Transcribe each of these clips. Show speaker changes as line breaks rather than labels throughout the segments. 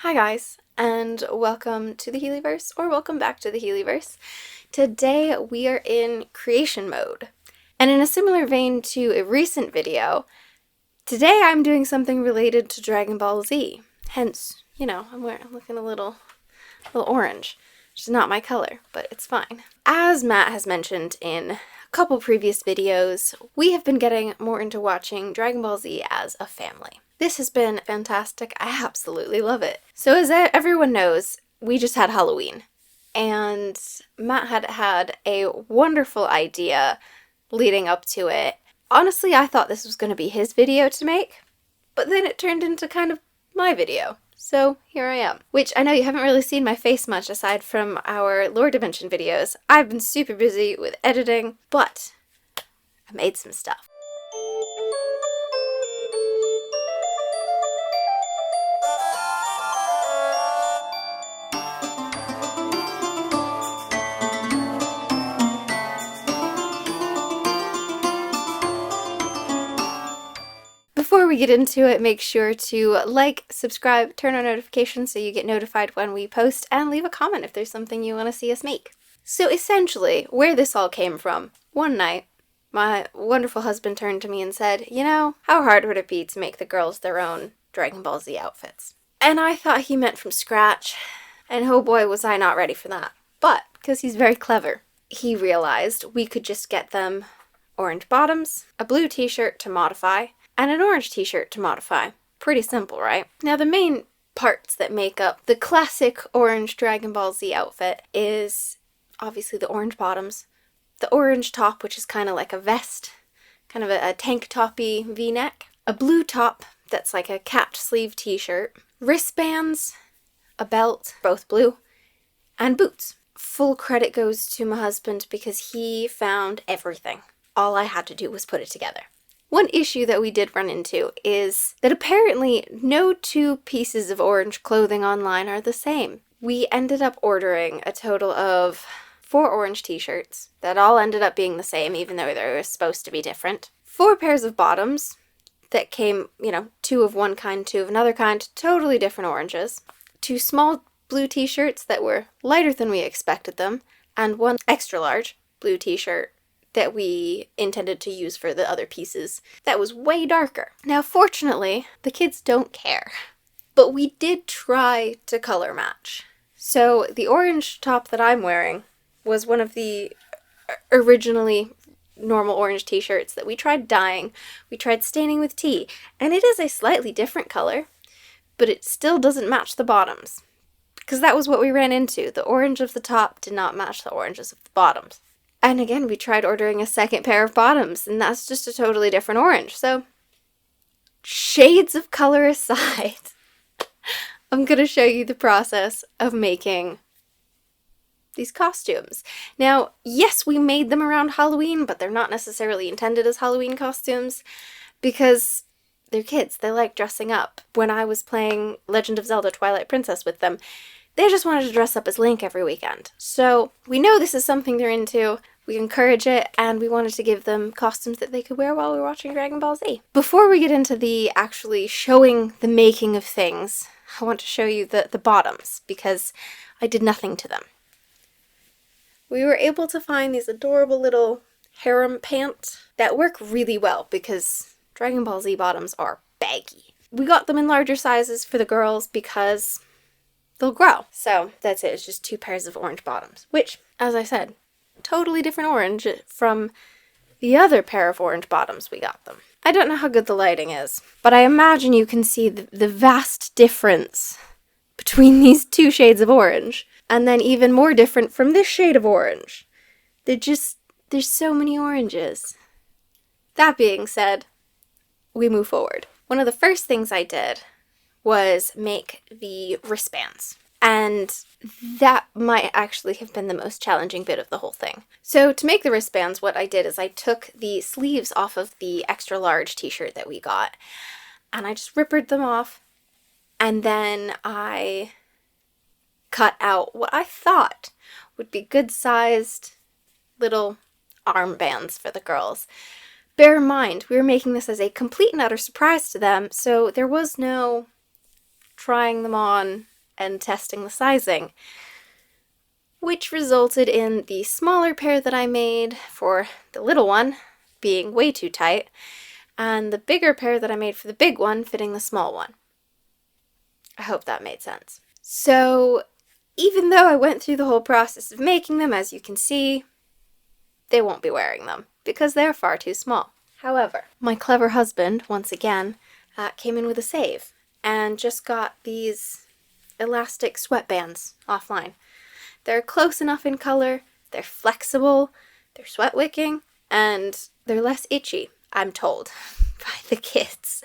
Hi guys, and welcome to the Healyverse, or welcome back to the Healyverse. Today we are in creation mode. And in a similar vein to a recent video, today I'm doing something related to Dragon Ball Z. Hence, I'm looking a little orange, which is not my color, but it's fine. As Matt has mentioned in a couple previous videos, we have been getting more into watching Dragon Ball Z as a family. This has been fantastic. I absolutely love it. So as everyone knows, we just had Halloween, and Matt had a wonderful idea leading up to it. Honestly, I thought this was going to be his video to make, but then it turned into kind of my video. So here I am. Which, I know you haven't really seen my face much aside from our Lore Dimension videos. I've been super busy with editing, but I made some stuff. Before we get into it, make sure to like, subscribe, turn on notifications so you get notified when we post, and leave a comment if there's something you want to see us make. So essentially, where this all came from, one night, my wonderful husband turned to me and said, how hard would it be to make the girls their own Dragon Ball Z outfits? And I thought he meant from scratch, and oh boy was I not ready for that. But, because he's very clever, he realized we could just get them orange bottoms, a blue t-shirt to modify, and an orange t-shirt to modify. Pretty simple, right? Now the main parts that make up the classic orange Dragon Ball Z outfit is obviously the orange bottoms, the orange top, which is kind of like a vest, kind of a tank toppy v-neck, a blue top that's like a capped sleeve t-shirt, wristbands, a belt, both blue, and boots. Full credit goes to my husband because he found everything. All I had to do was put it together. One issue that we did run into is that apparently no two pieces of orange clothing online are the same. We ended up ordering a total of 4 orange t-shirts that all ended up being the same, even though they were supposed to be different. 4 pairs of bottoms that came, 2 of one kind, 2 of another kind, totally different oranges. 2 small blue t-shirts that were lighter than we expected them, and 1 extra large blue t-shirt that we intended to use for the other pieces that was way darker. Now, fortunately, the kids don't care, but we did try to color match. So the orange top that I'm wearing was one of the originally normal orange t-shirts that we tried dyeing. We tried staining with tea, and it is a slightly different color, but it still doesn't match the bottoms, because that was what we ran into. The orange of the top did not match the oranges of the bottoms. And again, we tried ordering a second pair of bottoms, and that's just a totally different orange. So, shades of color aside, I'm going to show you the process of making these costumes. Now, yes, we made them around Halloween, but they're not necessarily intended as Halloween costumes because they're kids. They like dressing up. When I was playing Legend of Zelda Twilight Princess with them, they just wanted to dress up as Link every weekend. So we know this is something they're into, we encourage it, and we wanted to give them costumes that they could wear while we were watching Dragon Ball Z. Before we get into the actually showing the making of things, I want to show you the bottoms, because I did nothing to them. We were able to find these adorable little harem pants that work really well, because Dragon Ball Z bottoms are baggy. We got them in larger sizes for the girls because they'll grow. So that's it. It's just 2 pairs of orange bottoms, which, as I said, totally different orange from the other pair of orange bottoms we got them. I don't know how good the lighting is, but I imagine you can see the vast difference between these 2 shades of orange, and then even more different from this shade of orange. There's so many oranges. That being said, we move forward. One of the first things I did was make the wristbands. And that might actually have been the most challenging bit of the whole thing. So to make the wristbands, what I did is I took the sleeves off of the extra large t-shirt that we got, and I just rippered them off, and then I cut out what I thought would be good-sized little armbands for the girls. Bear in mind, we were making this as a complete and utter surprise to them, so there was no trying them on and testing the sizing, which resulted in the smaller pair that I made for the little one being way too tight, and the bigger pair that I made for the big one fitting the small one. I hope that made sense. So even though I went through the whole process of making them, as you can see, they won't be wearing them because they're far too small. However, my clever husband, once again, came in with a save and just got these elastic sweatbands offline. They're close enough in color, they're flexible, they're sweat wicking, and they're less itchy, I'm told, by the kids.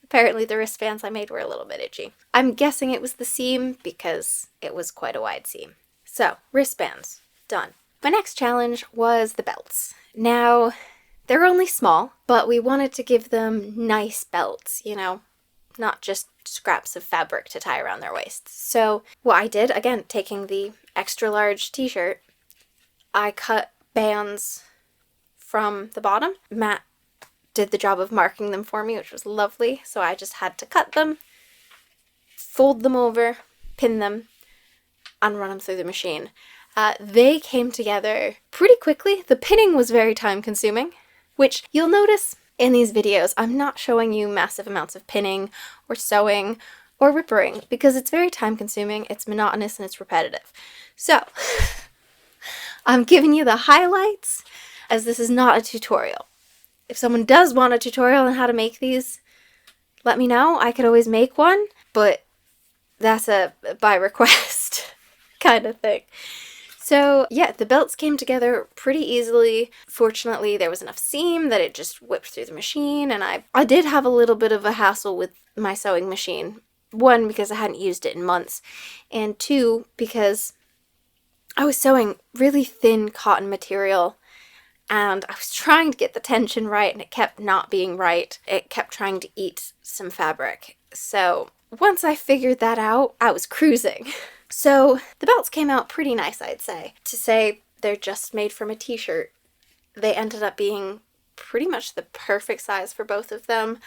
Apparently the wristbands I made were a little bit itchy. I'm guessing it was the seam because it was quite a wide seam. So, wristbands, done. My next challenge was the belts. Now, they're only small, but we wanted to give them nice belts, you know, not just scraps of fabric to tie around their waists. So what I did, again, taking the extra large t-shirt, I cut bands from the bottom. Matt did the job of marking them for me, which was lovely. So I just had to cut them, fold them over, pin them, and run them through the machine. They came together pretty quickly. The pinning was very time consuming, which you'll notice in these videos. I'm not showing you massive amounts of pinning or sewing or rippering because it's very time consuming, it's monotonous, and it's repetitive. So I'm giving you the highlights as this is not a tutorial. If someone does want a tutorial on how to make these, let me know. I could always make one, but that's a by request kind of thing. So yeah, the belts came together pretty easily. Fortunately, there was enough seam that it just whipped through the machine, and I did have a little bit of a hassle with my sewing machine. One, because I hadn't used it in months, and two, because I was sewing really thin cotton material, and I was trying to get the tension right, and it kept not being right. It kept trying to eat some fabric. So once I figured that out, I was cruising. So the belts came out pretty nice, I'd say. To say they're just made from a t-shirt, they ended up being pretty much the perfect size for both of them,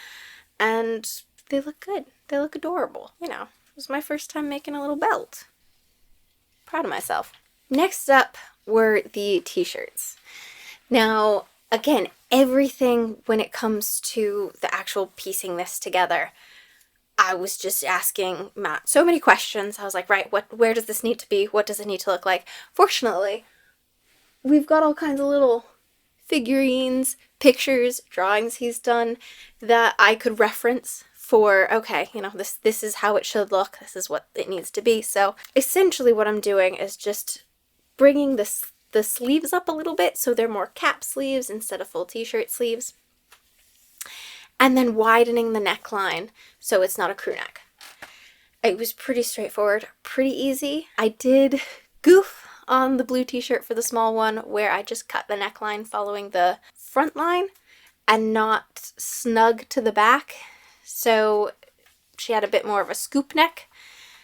and they look good. They look adorable. You know, it was my first time making a little belt. Proud of myself. Next up were the t-shirts. Now, again, everything when it comes to the actual piecing this together, I was just asking Matt so many questions. I was like, right, where does this need to be? What does it need to look like? Fortunately, we've got all kinds of little figurines, pictures, drawings he's done that I could reference for, okay, you know, this is how it should look. This is what it needs to be. So essentially what I'm doing is just bringing the sleeves up a little bit so they're more cap sleeves instead of full t-shirt sleeves. And then widening the neckline so it's not a crew neck. It was pretty straightforward, pretty easy. I did goof on the blue t-shirt for the small one where I just cut the neckline following the front line and not snug to the back. So she had a bit more of a scoop neck,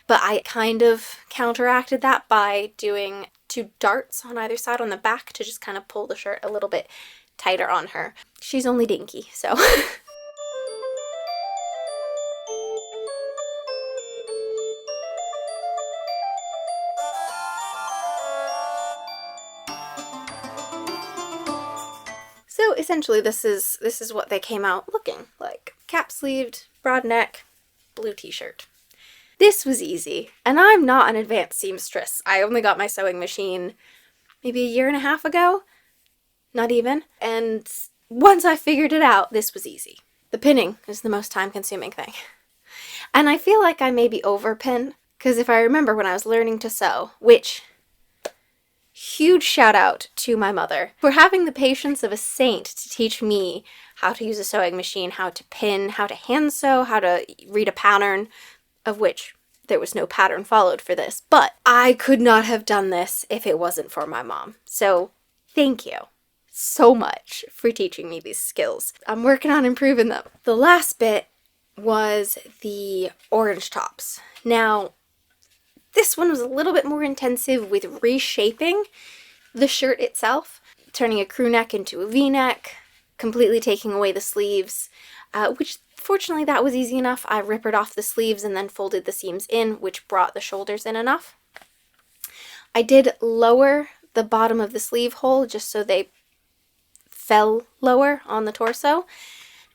but I kind of counteracted that by doing 2 darts on either side on the back to just kind of pull the shirt a little bit tighter on her. She's only dinky, so... So essentially this is what they came out looking like. Cap-sleeved, broad neck, blue t-shirt. This was easy, and I'm not an advanced seamstress. I only got my sewing machine maybe 1.5 years ago, not even, and once I figured it out, this was easy. The pinning is the most time-consuming thing. And I feel like I maybe overpin, because if I remember when I was learning to sew, which... huge shout out to my mother for having the patience of a saint to teach me how to use a sewing machine, how to pin, how to hand sew, how to read a pattern, of which there was no pattern followed for this, but I could not have done this if it wasn't for my mom. So thank you so much for teaching me these skills. I'm working on improving them. The last bit was the orange tops. Now, this one was a little bit more intensive with reshaping the shirt itself, turning a crew neck into a V-neck, completely taking away the sleeves, which fortunately, that was easy enough. I rippered off the sleeves and then folded the seams in, which brought the shoulders in enough. I did lower the bottom of the sleeve hole just so they fell lower on the torso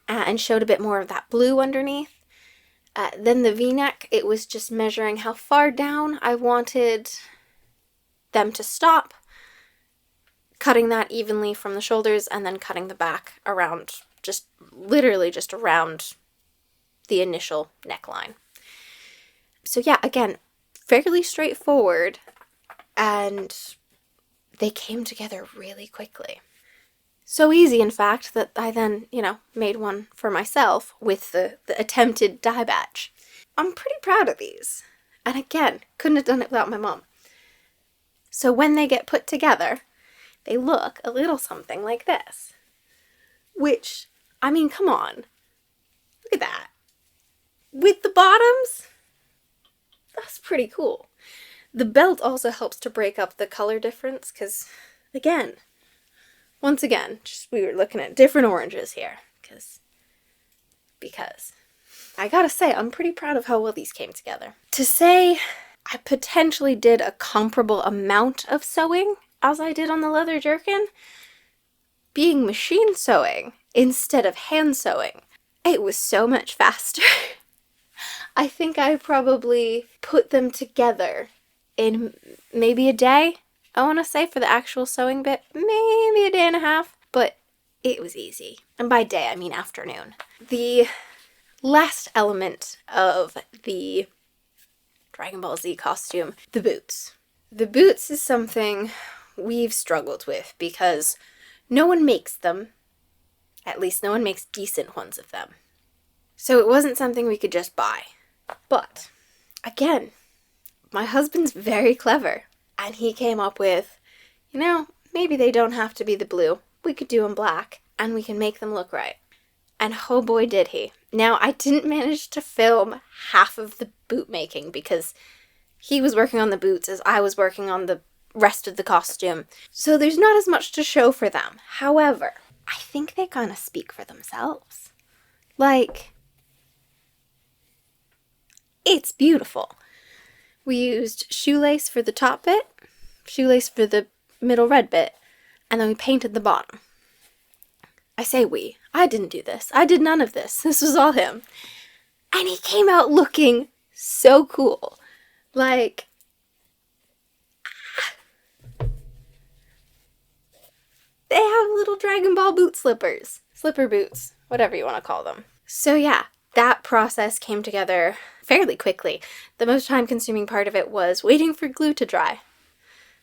and showed a bit more of that blue underneath. Then the V-neck, it was just measuring how far down I wanted them to stop, cutting that evenly from the shoulders, and then cutting the back around, just literally just around the initial neckline. So yeah, again, fairly straightforward, and they came together really quickly. So easy, in fact, that I then, made one for myself with the attempted dye batch. I'm pretty proud of these. And again, couldn't have done it without my mom. So when they get put together, they look a little something like this. Which, I mean, come on. Look at that. With the bottoms, that's pretty cool. The belt also helps to break up the color difference because, once again, just we were looking at different oranges here because I gotta say, I'm pretty proud of how well these came together. To say I potentially did a comparable amount of sewing as I did on the leather jerkin, being machine sewing instead of hand sewing, it was so much faster. I think I probably put them together in maybe a day, I want to say, for the actual sewing bit, maybe a day and a half, but it was easy. And by day, I mean afternoon. The last element of the Dragon Ball Z costume, the boots. The boots is something we've struggled with because no one makes them. At least no one makes decent ones of them. So it wasn't something we could just buy. But, again, my husband's very clever. And he came up with, maybe they don't have to be the blue. We could do them black, and we can make them look right. And oh boy did he. Now, I didn't manage to film half of the boot making because he was working on the boots as I was working on the rest of the costume. So there's not as much to show for them. However, I think they kind of speak for themselves. Like, it's beautiful. We used shoelace for the top bit, shoelace for the middle red bit, and then we painted the bottom. I say we. I didn't do this. I did none of this. This was all him. And he came out looking so cool. Like, they have little Dragon Ball boot slippers. Slipper boots, whatever you want to call them. So yeah, that process came together fairly quickly. The most time-consuming part of it was waiting for glue to dry,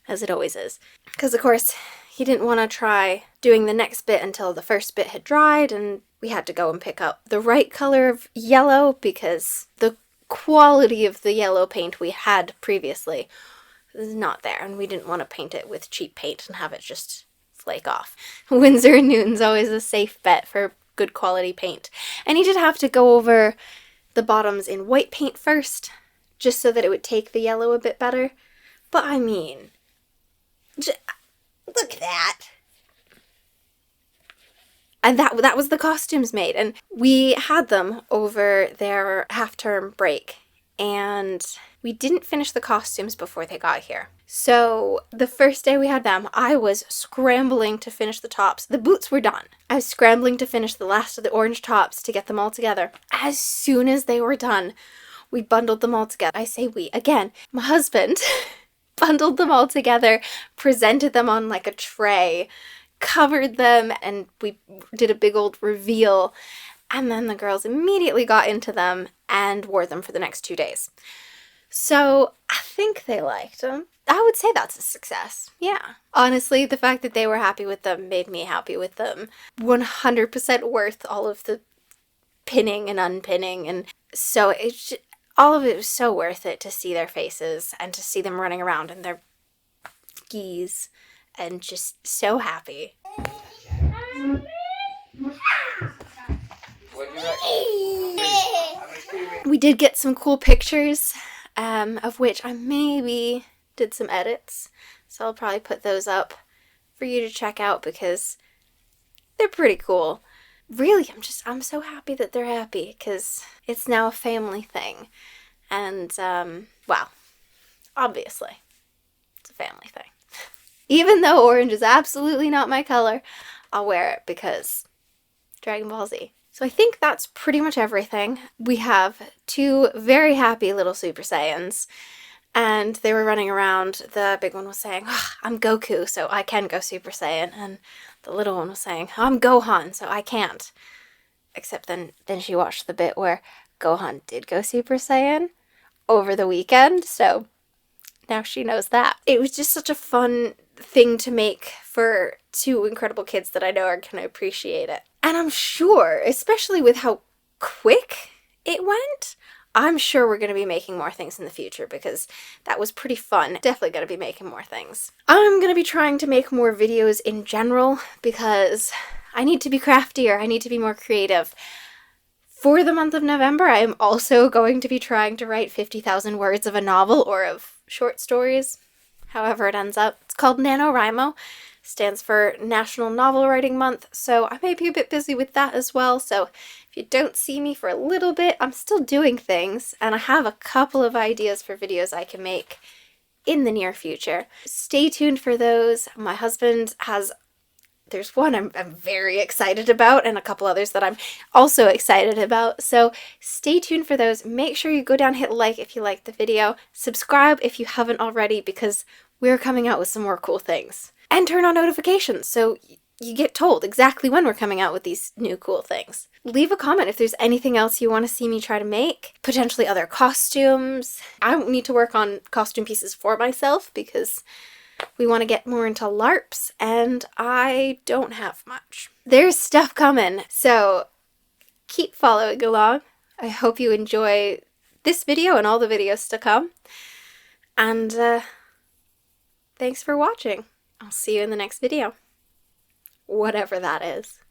as it always is. Because, of course, he didn't want to try doing the next bit until the first bit had dried, and we had to go and pick up the right color of yellow because the quality of the yellow paint we had previously was not there, and we didn't want to paint it with cheap paint and have it just flake off. Winsor & Newton's always a safe bet for good quality paint. And he did have to go over the bottoms in white paint first, just so that it would take the yellow a bit better. But I mean, look at that. And that was the costumes made. And we had them over their half-term break. And we didn't finish the costumes before they got here. So the first day we had them, I was scrambling to finish the tops. The boots were done. I was scrambling to finish the last of the orange tops to get them all together. As soon as they were done, we bundled them all together. I say we. Again, my husband bundled them all together, presented them on like a tray, covered them, and we did a big old reveal. And then the girls immediately got into them and wore them for the next 2 days. So I think they liked them. I would say that's a success. Yeah. Honestly, the fact that they were happy with them made me happy with them. 100% worth all of the pinning and unpinning. And so all of it was so worth it to see their faces and to see them running around in their skis and just so happy. We did get some cool pictures, of which I maybe did some edits, so I'll probably put those up for you to check out because they're pretty cool. really, I'm so happy that they're happy because it's now a family thing. And, well, obviously, it's a family thing. Even though orange is absolutely not my color, I'll wear it because Dragon Ball Z. So I think that's pretty much everything. We have two very happy little Super Saiyans, and they were running around. The big one was saying, oh, I'm Goku, so I can go Super Saiyan, and the little one was saying, I'm Gohan, so I can't. Except then she watched the bit where Gohan did go Super Saiyan over the weekend, so now she knows that. It was just such a fun thing to make for two incredible kids that I know are going to appreciate it. And I'm sure, especially with how quick it went, I'm sure we're going to be making more things in the future because that was pretty fun. Definitely going to be making more things. I'm going to be trying to make more videos in general because I need to be craftier. I need to be more creative. For the month of November, I am also going to be trying to write 50,000 words of a novel or of short stories, however it ends up. It's called NaNoWriMo, stands for National Novel Writing Month, so I may be a bit busy with that as well, so if you don't see me for a little bit, I'm still doing things, and I have a couple of ideas for videos I can make in the near future. Stay tuned for those. My husband has there's one I'm very excited about and a couple others that I'm also excited about. So stay tuned for those. Make sure you go down, hit like if you liked the video, subscribe if you haven't already because we're coming out with some more cool things. And turn on notifications so you get told exactly when we're coming out with these new cool things. Leave a comment if there's anything else you want to see me try to make. Potentially other costumes. I need to work on costume pieces for myself because we want to get more into LARPs, and I don't have much. There's stuff coming, so keep following along. I hope you enjoy this video and all the videos to come. And thanks for watching. I'll see you in the next video. Whatever that is.